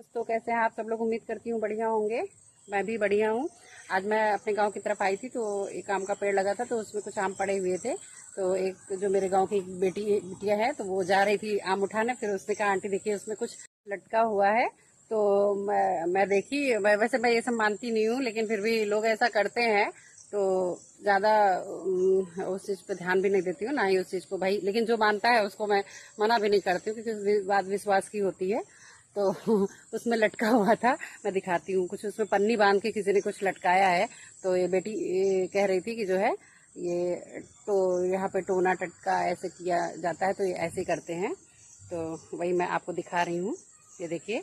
दोस्तों कैसे हैं आप सब लोग। उम्मीद करती हूँ बढ़िया होंगे। मैं भी बढ़िया हूँ। आज मैं अपने गांव की तरफ आई थी तो एक आम का पेड़ लगा था तो उसमें कुछ आम पड़े हुए थे। तो एक जो मेरे गांव की बिटिया है तो वो जा रही थी आम उठाने। फिर उसने कहा आंटी देखिए उसमें कुछ लटका हुआ है। तो मैं देखी। वैसे मैं ये सब मानती नहीं हूँ लेकिन फिर भी लोग ऐसा करते हैं तो ज्यादा उस चीज पे ध्यान भी नहीं देती हूँ ना ही उस चीज को भाई। लेकिन जो मानता है उसको मैं मना भी नहीं करती हूँ क्योंकि बात विश्वास की होती है। तो उसमें लटका हुआ था। मैं दिखाती हूँ। कुछ उसमें पन्नी बांध के किसी ने कुछ लटकाया है। तो ये बेटी कह रही थी कि जो है ये तो यहाँ पे टोना टटका ऐसे किया जाता है तो ये ऐसे करते हैं। तो वही मैं आपको दिखा रही हूँ। ये देखिए।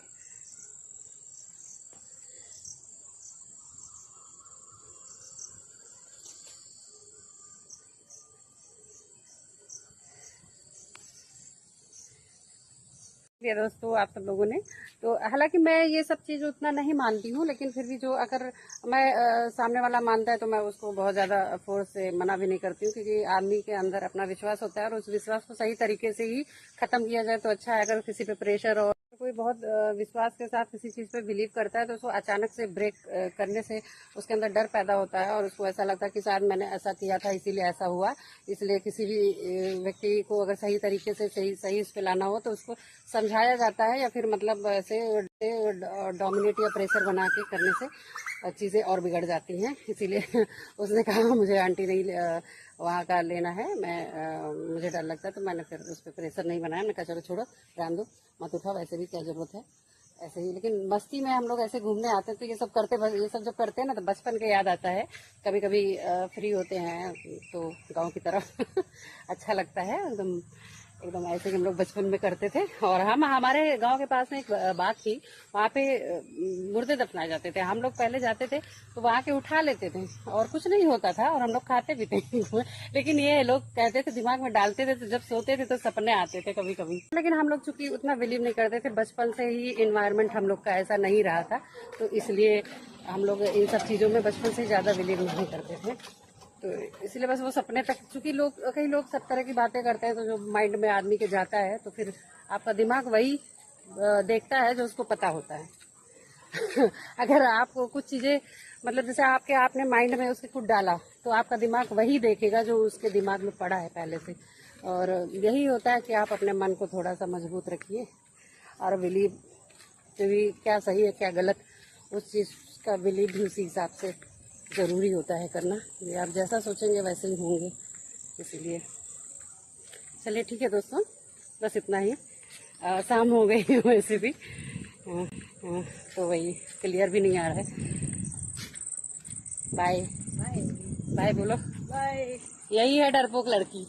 ये दोस्तों आप सब लोगों ने तो हालांकि मैं ये सब चीज उतना नहीं मानती हूँ लेकिन फिर भी जो अगर मैं सामने वाला मानता है तो मैं उसको बहुत ज्यादा फोर्स से मना भी नहीं करती हूँ क्योंकि आदमी के अंदर अपना विश्वास होता है और उस विश्वास को सही तरीके से ही खत्म किया जाए तो अच्छा है। अगर किसी पे प्रेशर और कोई बहुत विश्वास के साथ किसी चीज पे बिलीव करता है तो उसको अचानक से ब्रेक करने से उसके अंदर डर पैदा होता है और उसको ऐसा लगता है कि शायद मैंने ऐसा किया था इसीलिए ऐसा हुआ। इसलिए किसी भी व्यक्ति को अगर सही तरीके से सही इस पे लाना हो तो उसको समझाया जाता है या फिर मतलब ऐसे डोमिनेट या प्रेशर बना के करने से चीज़ें और बिगड़ जाती हैं। इसीलिए उसने कहा मुझे आंटी नहीं वहाँ का लेना है। मुझे डर लगता है तो मैंने फिर उस पर प्रेशर नहीं बनाया। मैंने कहा चलो छोड़ो रहने दो मत उठाओ वैसे भी क्या जरूरत है ऐसे ही। लेकिन मस्ती में हम लोग ऐसे घूमने आते हैं तो ये सब जब करते हैं ना तो बचपन का याद आता है। कभी कभी फ्री होते हैं तो गांव की तरफ अच्छा लगता है एकदम एकदम ऐसे कि हम लोग बचपन में करते थे। और हम हमारे गांव के पास में एक बाग थी। वहाँ पे मुर्दे दफनाए जाते थे। हम लोग पहले जाते थे तो वहाँ के उठा लेते थे और कुछ नहीं होता था और हम लोग खाते भी थे लेकिन ये लोग कहते थे दिमाग में डालते थे तो जब सोते थे तो सपने आते थे कभी कभी। लेकिन हम लोग चूंकि उतना बिलीव नहीं करते थे बचपन से ही इन्वायरमेंट हम लोग का ऐसा नहीं रहा था तो इसलिए हम लोग इन सब चीजों में बचपन से ज्यादा बिलीव नहीं करते थे। तो इसलिए बस वो सपने तक चूंकि कई लोग सब तरह की बातें करते हैं तो जो माइंड में आदमी के जाता है तो फिर आपका दिमाग वही देखता है जो उसको पता होता है अगर आपको कुछ चीजें मतलब जैसे आपने माइंड में उसके कुछ डाला तो आपका दिमाग वही देखेगा जो उसके दिमाग में पड़ा है पहले से। और यही होता है कि आप अपने मन को थोड़ा सा मजबूत रखिए और बिलीव भी क्या सही है क्या गलत उस चीज का बिलीव भी उसी हिसाब से जरूरी होता है करना। ये आप जैसा सोचेंगे वैसे ही होंगे। इसीलिए चलिए ठीक है दोस्तों बस इतना ही। शाम हो गई है वैसे भी तो वही क्लियर भी नहीं आ रहा है। बाय बाय बाय बोलो बाय। यही है डरपोक लड़की।